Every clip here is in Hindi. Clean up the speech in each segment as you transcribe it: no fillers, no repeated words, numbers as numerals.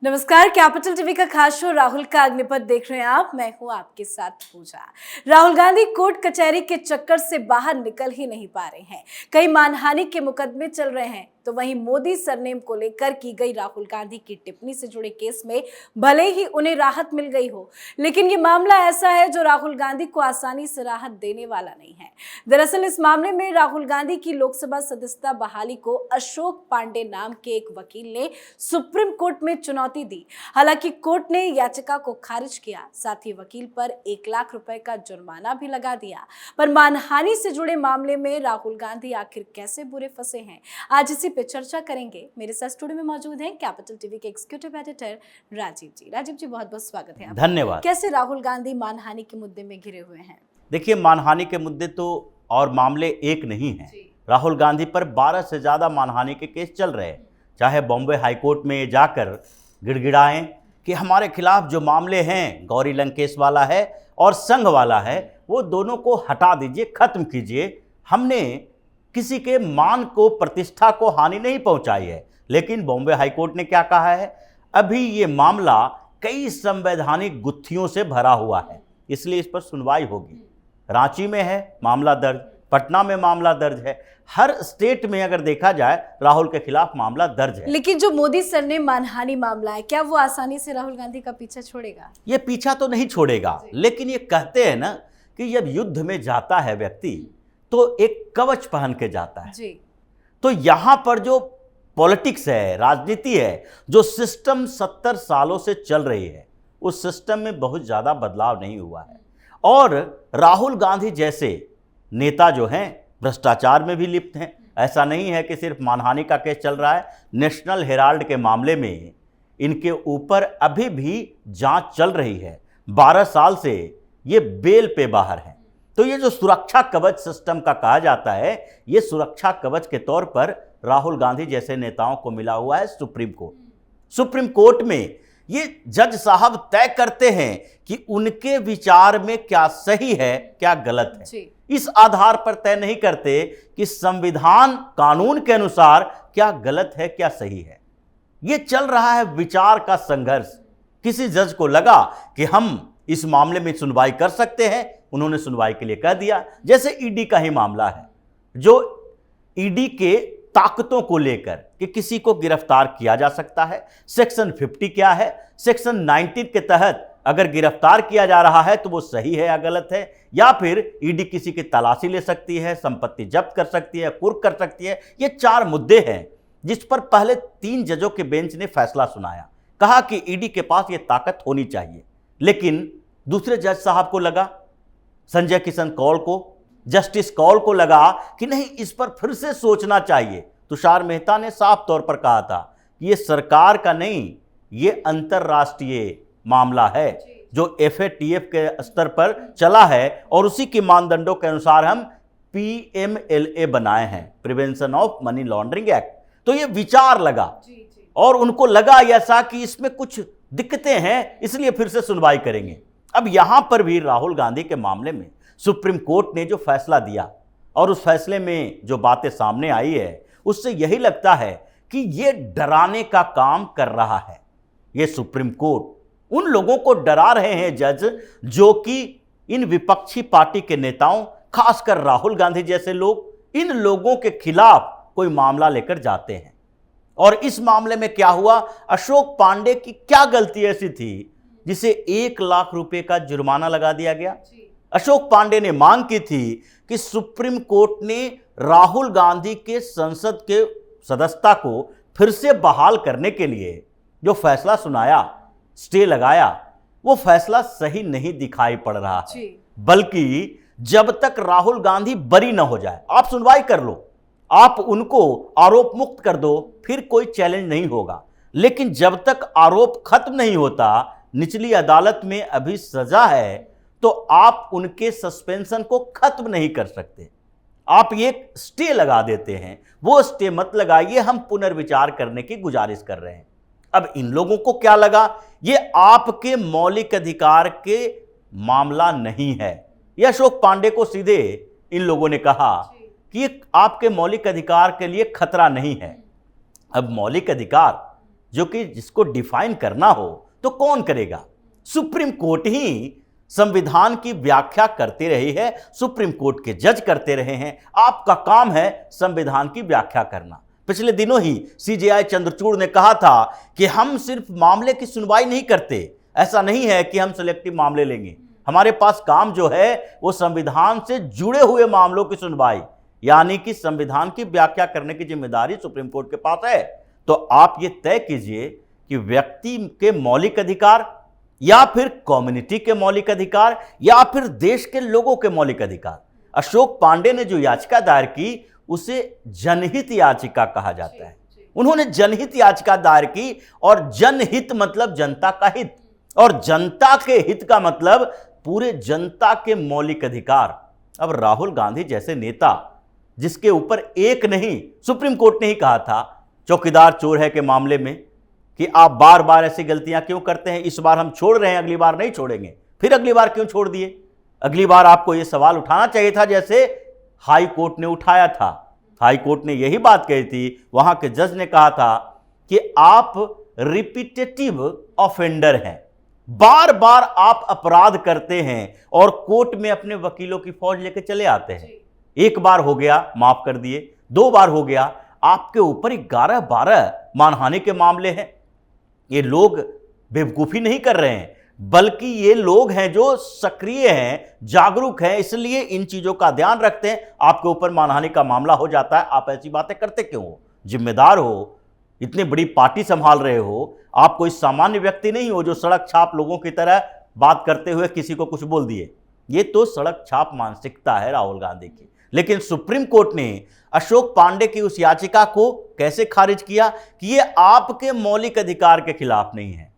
नमस्कार। कैपिटल टीवी का खास शो राहुल का अग्निपथ देख रहे हैं आप। मैं हूं आपके साथ पूजा। राहुल गांधी कोर्ट कचहरी के चक्कर से बाहर निकल ही नहीं पा रहे हैं। कई मानहानि के मुकदमे चल रहे हैं, तो वहीं मोदी सरनेम को लेकर की गई राहुल गांधी की टिप्पणी से जुड़े केस में भले ही उन्हें राहत मिल गई हो, लेकिन ये मामला ऐसा है जो राहुल गांधी को आसानी से राहत देने वाला नहीं है। दरअसल इस मामले में राहुल गांधी की लोकसभा सदस्यता बहाली को अशोक पांडे नाम के एक वकील ने सुप्रीम कोर्ट में चुनौती दी। हालांकि कोर्ट ने याचिका को खारिज किया, साथ ही वकील पर 1 लाख रुपए का जुर्माना भी लगा दिया। पर मानहानि से जुड़े मामले में राहुल गांधी आखिर कैसे बुरे फंसे हैं, आज इसी पे चर्चा करेंगे। मेरे साथ स्टूडियो में मौजूद हैं कैपिटल टीवी के एग्जीक्यूटिव एडिटर राजीव जी। राजीव जी, बहुत बहुत स्वागत है। धन्यवाद। कैसे राहुल गांधी मानहानि के मुद्दे में घिरे हुए हैं? देखिए, मानहानि के मुद्दे तो और मामले एक नहीं हैं। राहुल गांधी पर 12 से ज़्यादा मानहानि के केस चल रहे हैं। चाहे बॉम्बे हाईकोर्ट में जाकर गिड़गिड़ाएं कि हमारे खिलाफ जो मामले हैं, गौरी लंकेश वाला है और संघ वाला है, वो दोनों को हटा दीजिए, खत्म कीजिए। हमने किसी के मान को, प्रतिष्ठा को हानि नहीं पहुंचाई है। लेकिन बॉम्बे हाईकोर्ट ने क्या कहा है, अभी ये मामला कई संवैधानिक गुत्थियों से भरा हुआ है, इसलिए इस पर सुनवाई होगी। रांची में है मामला दर्ज, पटना में मामला दर्ज है, हर स्टेट में अगर देखा जाए राहुल के खिलाफ मामला दर्ज है। लेकिन जो मोदी सर ने मानहानि मामला है, क्या वो आसानी से राहुल गांधी का पीछा छोड़ेगा? ये पीछा तो नहीं छोड़ेगा, लेकिन ये कहते हैं ना कि जब युद्ध में जाता है व्यक्ति तो एक कवच पहन के जाता है जी। तो यहां पर जो पॉलिटिक्स है, राजनीति है, जो सिस्टम 70 सालों से चल रही है, उस सिस्टम में बहुत ज्यादा बदलाव नहीं हुआ है। और राहुल गांधी जैसे नेता जो हैं भ्रष्टाचार में भी लिप्त हैं। ऐसा नहीं है कि सिर्फ मानहानि का केस चल रहा है, नेशनल हेराल्ड के मामले में इनके ऊपर अभी भी जांच चल रही है। 12 साल से ये बेल पे बाहर हैं। तो ये जो सुरक्षा कवच सिस्टम का कहा जाता है, ये सुरक्षा कवच के तौर पर राहुल गांधी जैसे नेताओं को मिला हुआ है सुप्रीम कोर्ट। सुप्रीम कोर्ट में ये जज साहब तय करते हैं कि उनके विचार में क्या सही है, क्या गलत है जी। इस आधार पर तय नहीं करते कि संविधान कानून के अनुसार क्या गलत है, क्या सही है। ये चल रहा है विचार का संघर्ष। किसी जज को लगा कि हम इस मामले में सुनवाई कर सकते हैं, उन्होंने सुनवाई के लिए कह दिया। जैसे ईडी का ही मामला है, जो ईडी के ताकतों को लेकर कि किसी को गिरफ्तार किया जा सकता है। सेक्शन 50 क्या है, सेक्शन 19 के तहत अगर गिरफ्तार किया जा रहा है तो वो सही है या गलत है, या फिर ईडी किसी की तलाशी ले सकती है, संपत्ति जब्त कर सकती है, कुर्क कर सकती है। ये 4 मुद्दे हैं जिस पर पहले 3 जजों के बेंच ने फैसला सुनाया। कहा कि ईडी के पास ये ताकत होनी चाहिए। लेकिन दूसरे जज साहब को लगा, संजय किशन कौल को, जस्टिस कौल को लगा कि नहीं, इस पर फिर से सोचना चाहिए। तुषार मेहता ने साफ तौर पर कहा था कि ये सरकार का नहीं, ये अंतरराष्ट्रीय मामला है जो FATF के स्तर पर चला है, और उसी के मानदंडों के अनुसार हम PMLA बनाए हैं, prevention of money laundering act. तो ये विचार लगा और उनको लगा ऐसा कि इसमें कुछ दिक्कतें हैं, इसलिए फिर से सुनवाई करेंगे। अब यहां पर भी राहुल गांधी के मामले में सुप्रीम कोर्ट ने जो फैसला दिया, और उस फैसले में जो बातें सामने आई है, उससे यही लगता है कि ये डराने का काम कर रहा है। ये सुप्रीम कोर्ट उन लोगों को डरा रहे हैं जज, जो कि इन विपक्षी पार्टी के नेताओं, खासकर राहुल गांधी जैसे लोग, इन लोगों के खिलाफ कोई मामला लेकर जाते हैं। और इस मामले में क्या हुआ, अशोक पांडे की क्या गलती ऐसी थी जिसे 1 लाख रुपए का जुर्माना लगा दिया गया? अशोक पांडे ने मांग की थी कि सुप्रीम कोर्ट ने राहुल गांधी के संसद के सदस्यता को फिर से बहाल करने के लिए जो फैसला सुनाया, स्टे लगाया, वो फैसला सही नहीं दिखाई पड़ रहा है। बल्कि जब तक राहुल गांधी बरी न हो जाए, आप सुनवाई कर लो, आप उनको आरोप मुक्त कर दो, फिर कोई चैलेंज नहीं होगा। लेकिन जब तक आरोप खत्म नहीं होता, निचली अदालत में अभी सजा है, तो आप उनके सस्पेंशन को खत्म नहीं कर सकते। आप एक स्टे लगा देते हैं, वो स्टे मत लगाइए, हम पुनर्विचार करने की गुजारिश कर रहे हैं। अब इन लोगों को क्या लगा, ये आपके मौलिक अधिकार के मामला नहीं है। यह अशोक पांडे को सीधे इन लोगों ने कहा कि ये आपके मौलिक अधिकार के लिए खतरा नहीं है। अब मौलिक अधिकार जो कि जिसको डिफाइन करना हो तो कौन करेगा? सुप्रीम कोर्ट ही संविधान की व्याख्या करते रही है, सुप्रीम कोर्ट के जज करते रहे हैं। आपका काम है संविधान की व्याख्या करना। पिछले दिनों ही सीजेआई चंद्रचूड़ ने कहा था कि हम सिर्फ मामले की सुनवाई नहीं करते, ऐसा नहीं है कि हम सिलेक्टिव मामले लेंगे, हमारे पास काम जो है वो संविधान से जुड़े हुए मामलों की सुनवाई, यानी कि संविधान की व्याख्या करने की जिम्मेदारी सुप्रीम कोर्ट के पास है। तो आप ये तय कीजिए कि व्यक्ति के मौलिक अधिकार या फिर कम्युनिटी के मौलिक अधिकार या फिर देश के लोगों के मौलिक अधिकार। अशोक पांडे ने जो याचिका दायर की उसे जनहित याचिका कहा जाता है। उन्होंने जनहित याचिका दायर की, और जनहित मतलब जनता का हित, और जनता के हित का मतलब पूरे जनता के मौलिक अधिकार। अब राहुल गांधी जैसे नेता, जिसके ऊपर एक नहीं, सुप्रीम कोर्ट ने ही कहा था चौकीदार चोर है के मामले में कि आप बार बार ऐसी गलतियां क्यों करते हैं, इस बार हम छोड़ रहे हैं, अगली बार नहीं छोड़ेंगे, फिर अगली बार क्यों छोड़ दिए? अगली बार आपको यह सवाल उठाना चाहिए था जैसे हाई कोर्ट ने उठाया था। हाई कोर्ट ने यही बात कही थी, वहां के जज ने कहा था कि आप रिपीटेटिव ऑफेंडर हैं, बार बार आप अपराध करते हैं और कोर्ट में अपने वकीलों की फौज लेकर चले आते हैं। एक बार हो गया माफ कर दिए, 2 बार हो गया, आपके ऊपर 11-12 मानहानि के मामले हैं। ये लोग बेवकूफी नहीं कर रहे हैं, बल्कि ये लोग हैं जो सक्रिय हैं, जागरूक हैं, इसलिए इन चीजों का ध्यान रखते हैं। आपके ऊपर मानहानि का मामला हो जाता है, आप ऐसी बातें करते क्यों हो? जिम्मेदार हो, इतनी बड़ी पार्टी संभाल रहे हो, आप कोई सामान्य व्यक्ति नहीं हो जो सड़क छाप लोगों की तरह बात करते हुए किसी को कुछ बोल दिए। ये तो सड़क छाप मानसिकता है राहुल गांधी की। लेकिन सुप्रीम कोर्ट ने अशोक पांडे की उस याचिका को कैसे खारिज किया कि ये आपके मौलिक अधिकार के खिलाफ नहीं है,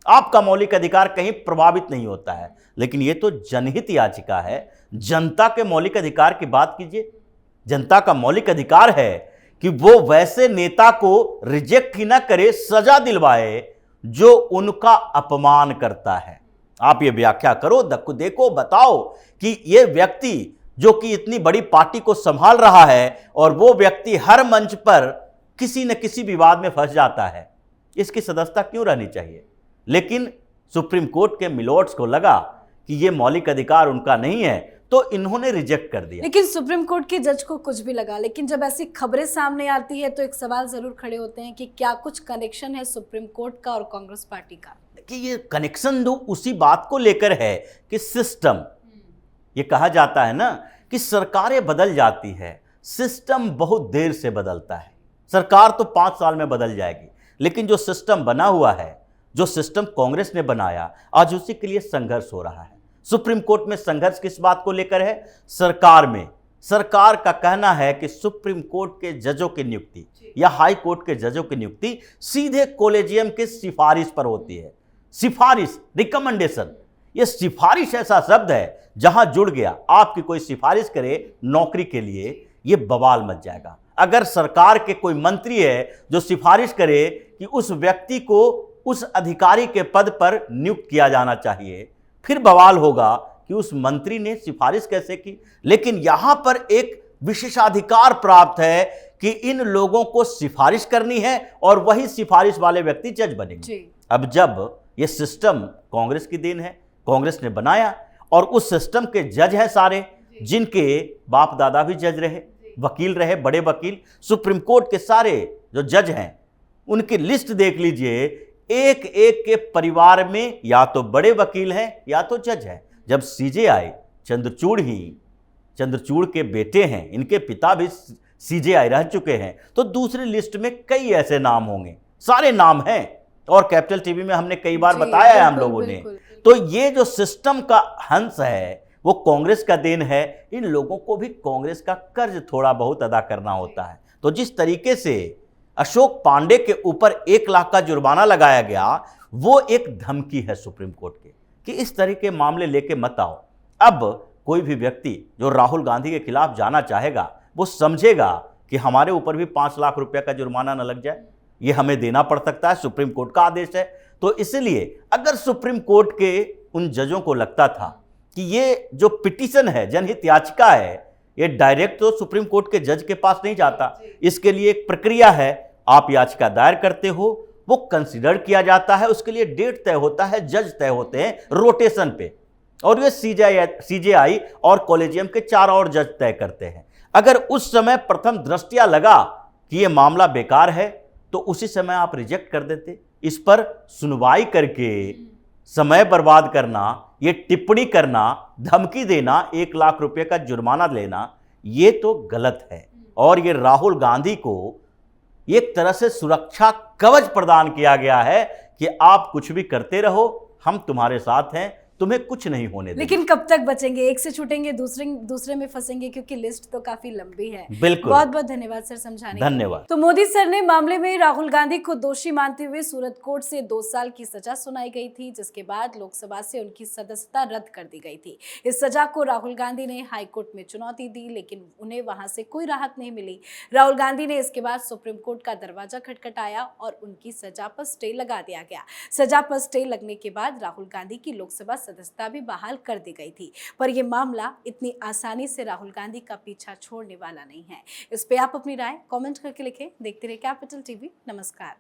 आपका मौलिक अधिकार कहीं प्रभावित नहीं होता है, लेकिन ये तो जनहित याचिका है, जनता के मौलिक अधिकार की बात कीजिए। जनता का मौलिक अधिकार है कि वो वैसे नेता को रिजेक्ट ही ना करे, सजा दिलवाए जो उनका अपमान करता है। आप ये व्याख्या करो, देखो, बताओ कि ये व्यक्ति जो कि इतनी बड़ी पार्टी को संभाल रहा है और वो व्यक्ति हर मंच पर किसी न किसी विवाद में फंस जाता है, इसकी सदस्यता क्यों रहनी चाहिए? लेकिन सुप्रीम कोर्ट के मिलोट्स को लगा कि ये मौलिक अधिकार उनका नहीं है, तो इन्होंने रिजेक्ट कर दिया। लेकिन सुप्रीम कोर्ट के जज को कुछ भी लगा, लेकिन जब ऐसी खबरें सामने आती है तो एक सवाल जरूर खड़े होते हैं कि क्या कुछ कनेक्शन है सुप्रीम कोर्ट का और कांग्रेस पार्टी का? कि ये कनेक्शन दो उसी बात को लेकर है कि सिस्टम, ये कहा जाता है ना कि सरकारें बदल जाती है, सिस्टम बहुत देर से बदलता है। सरकार तो 5 साल में बदल जाएगी, लेकिन जो सिस्टम बना हुआ है, जो सिस्टम कांग्रेस ने बनाया, आज उसी के लिए संघर्ष हो रहा है। सुप्रीम कोर्ट में संघर्ष किस बात को लेकर है? सरकार में। सरकार का कहना है कि सुप्रीम कोर्ट के जजों की नियुक्ति या हाई कोर्ट के जजों की नियुक्ति सीधे कॉलेजियम के सिफारिश पर होती है। सिफारिश, रिकमेंडेशन, ये सिफारिश ऐसा शब्द है जहां जुड़ गया, आपकी कोई सिफारिश करे नौकरी के लिए, ये बवाल मच जाएगा। अगर सरकार के कोई मंत्री है जो सिफारिश करे कि उस व्यक्ति को उस अधिकारी के पद पर नियुक्त किया जाना चाहिए, फिर बवाल होगा कि उस मंत्री ने सिफारिश कैसे की। लेकिन यहां पर एक विशेषाधिकार प्राप्त है कि इन लोगों को सिफारिश करनी है और वही सिफारिश वाले व्यक्ति जज बनेंगे। अब जब ये सिस्टम कांग्रेस की देन है, कांग्रेस ने बनाया, और उस सिस्टम के जज हैं सारे जिनके बाप दादा भी जज रहे, वकील रहे, बड़े वकील। सुप्रीम कोर्ट के सारे जो जज हैं उनकी लिस्ट देख लीजिए, एक एक के परिवार में या तो बड़े वकील हैं या तो जज हैं। जब सीजेआई चंद्रचूड़ के बेटे हैं, इनके पिता भी सीजेआई रह चुके हैं, तो दूसरी लिस्ट में कई ऐसे नाम होंगे, सारे नाम हैं, और कैपिटल टीवी में हमने कई बार बताया है हम लोगों ने। तो ये जो सिस्टम का हंस है वो कांग्रेस का देन है। इन लोगों को भी कांग्रेस का कर्ज थोड़ा बहुत अदा करना होता है। तो जिस तरीके से अशोक पांडे के ऊपर 1 लाख का जुर्माना लगाया गया, वो एक धमकी है सुप्रीम कोर्ट के कि इस तरह के मामले लेके मत आओ। अब कोई भी व्यक्ति जो राहुल गांधी के खिलाफ जाना चाहेगा, वो समझेगा कि हमारे ऊपर भी 5 लाख रुपए का जुर्माना न लग जाए, ये हमें देना पड़ सकता है, सुप्रीम कोर्ट का आदेश है। तो इसलिए अगर सुप्रीम कोर्ट के उन जजों को लगता था कि ये जो पिटीशन है, जनहित याचिका है, ये डायरेक्ट तो सुप्रीम कोर्ट के जज के पास नहीं जाता, इसके लिए एक प्रक्रिया है। आप याचिका दायर करते हो, वो कंसिडर किया जाता है, उसके लिए डेट तय होता है, जज तय होते हैं रोटेशन पे, और ये सीजेआई और कॉलेजियम के 4 और जज तय करते हैं। अगर उस समय प्रथम दृष्टया लगा कि ये मामला बेकार है तो उसी समय आप रिजेक्ट कर देते। इस पर सुनवाई करके समय बर्बाद करना, ये टिप्पणी करना, धमकी देना, 1 लाख रुपए का जुर्माना लेना, ये तो गलत है। और ये राहुल गांधी को एक तरह से सुरक्षा कवच प्रदान किया गया है कि आप कुछ भी करते रहो, हम तुम्हारे साथ हैं, तुम्हें कुछ नहीं होने देंगे। लेकिन कब तक बचेंगे? एक से छूटेंगे, दूसरे में फंसेंगे, क्योंकि लिस्ट तो काफी लंबी है। बिल्कुल। बहुत बहुत धन्यवाद सर समझाने के लिए। धन्यवाद। तो मोदी सर ने मामले में राहुल गांधी को दोषी मानते हुए सूरत कोर्ट से 2 साल की सजा सुनाई गई थी, जिसके बाद लोकसभा से उनकी सदस्यता रद्द कर दी गई थी। इस सजा को राहुल गांधी ने हाईकोर्ट में चुनौती दी, लेकिन उन्हें वहां से कोई राहत नहीं मिली। राहुल गांधी ने इसके बाद सुप्रीम कोर्ट का दरवाजा खटखटाया और उनकी सजा पर स्टे लगा दिया गया। सजा पर स्टे लगने के बाद राहुल गांधी की लोकसभा सदस्यता भी बहाल कर दी गई थी। पर यह मामला इतनी आसानी से राहुल गांधी का पीछा छोड़ने वाला नहीं है। इस पे आप अपनी राय कमेंट करके लिखें। देखते रहिए कैपिटल टीवी। नमस्कार।